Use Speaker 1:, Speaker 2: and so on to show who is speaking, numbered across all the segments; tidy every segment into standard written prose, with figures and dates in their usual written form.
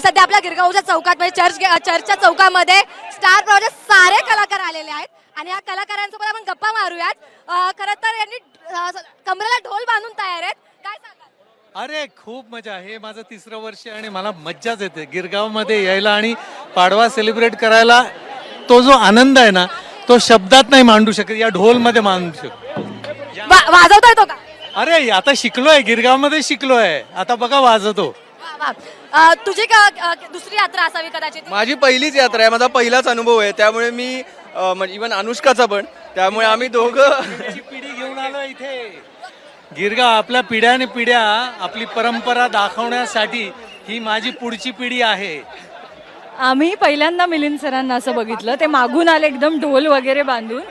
Speaker 1: सध्या आपल्या गिरगावच्या चौकात म्हणजे चर्चच्या चौकामध्ये स्टार प्रवाहाचे सारे कलाकार आलेले आहेत आणि या कलाकारांसोबत आपण गप्पा मारूयात. खरं तर यांनी कमरेला ढोल बांधून तयार आहेत. काय सांगाल?
Speaker 2: अरे खूप मजा. हे माझं 3रं वर्ष आणि मला मज्जाच येते गिरगावमध्ये यायला आणि पाडवा सेलिब्रेट करायला. तो जो आनंद आहे ना तो शब्दात नाही मांडू शकत, या ढोलमध्ये मांडू शकतो.
Speaker 1: वाजवता येतो का?
Speaker 2: अरे आता शिकलोय, गिरगावमध्ये शिकलोय, आता बघा वाजवतो.
Speaker 1: वा, तुझी दुसरी यात्रा असावी कदाचित.
Speaker 3: माझी पहिलीच यात्रा आहे, माझा पहिलाच अनुभव आहे, त्यामुळे मी इवन अनुष्काचा पण, त्यामुळे आम्ही दोघं
Speaker 2: पिढी घेऊन आलो इथे. गिरगाव आपल्या पिढ्याने पिढ्या आपली परंपरा दाखवण्यासाठी ही माझी पुढची पिढी आहे.
Speaker 4: आम्ही पहिल्यांदा मिलिंद सरांना असं बघितलं, ते मागून आले एकदम ढोल वगैरे बांधून.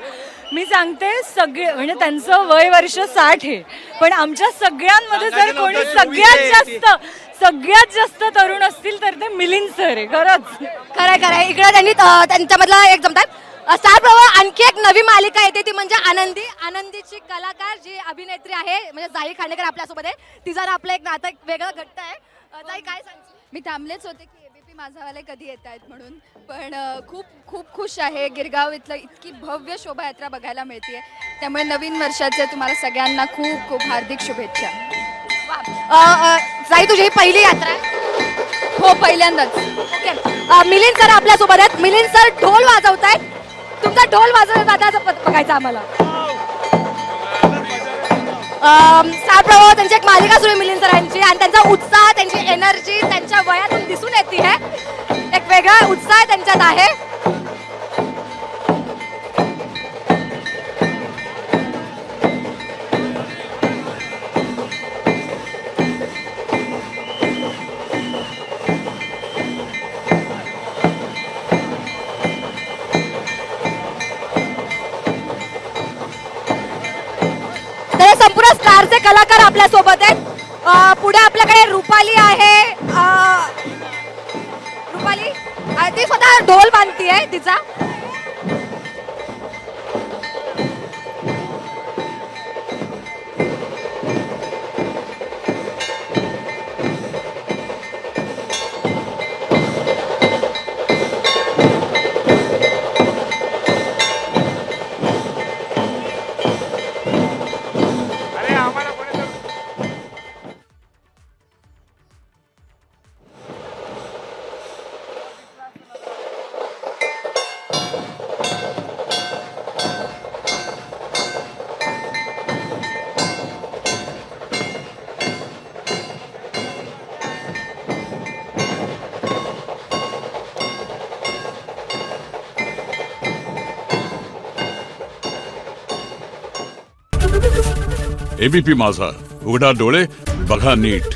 Speaker 4: मी सांगते सगळे म्हणजे त्यांचं वय वर्ष 60 आहे, पण आमच्या सगळ्यांमध्ये जर कोणी सगळ्यात जास्त तरुण असतील तर ते मिलिंद सर आहे.
Speaker 1: खरंय इकडे त्यांनी त्यांच्यामधला एक जमतात स्टार प्रवाह. आणखी एक नवी मालिका येते ती म्हणजे आनंदीची कलाकार जी अभिनेत्री आहे म्हणजे जाई खांडेकर आपल्यासोबत आहे. तिचं आपलं एक नातं वेगळं घट्ट आहे. जाई काय सांगशील?
Speaker 5: मी थांबलेच होते की एबीपी माझावाले कधी येत आहेत म्हणून, पण खूप खूप खुश आहे. गिरगाव इथलं इतकी भव्य शोभायात्रा बघायला मिळते, त्यामुळे नवीन वर्षाचे तुम्हाला सगळ्यांना खूप खूप हार्दिक शुभेच्छा.
Speaker 1: जाई तुझी ही पहिली यात्रा आहे?
Speaker 5: हो, पहिल्यांदाच.
Speaker 1: ओके. मिलिंद सर आपल्यासोबत आहेत. मिलिंद सर ढोल वाजवतायत. तुमचा ढोल वाजवायचा बघायचा आम्हाला. स्टार प्रवाह त्यांची एक मालिका सुरू आहे मिलिंद सरांची आणि त्यांचा उत्साह, त्यांची एनर्जी त्यांच्या वयातून दिसून येते आहे. एक वेगळा उत्साह त्यांच्यात आहे. तर संपूर्ण स्टारचे कलाकार आपल्या सोबत आहेत. पुढे आपल्याकडे रुपाली आहे. रुपाली ती स्वतः ढोल बांधतीये तिचा.
Speaker 6: एबीपी माझा, उघडा डोळे बघा नीट.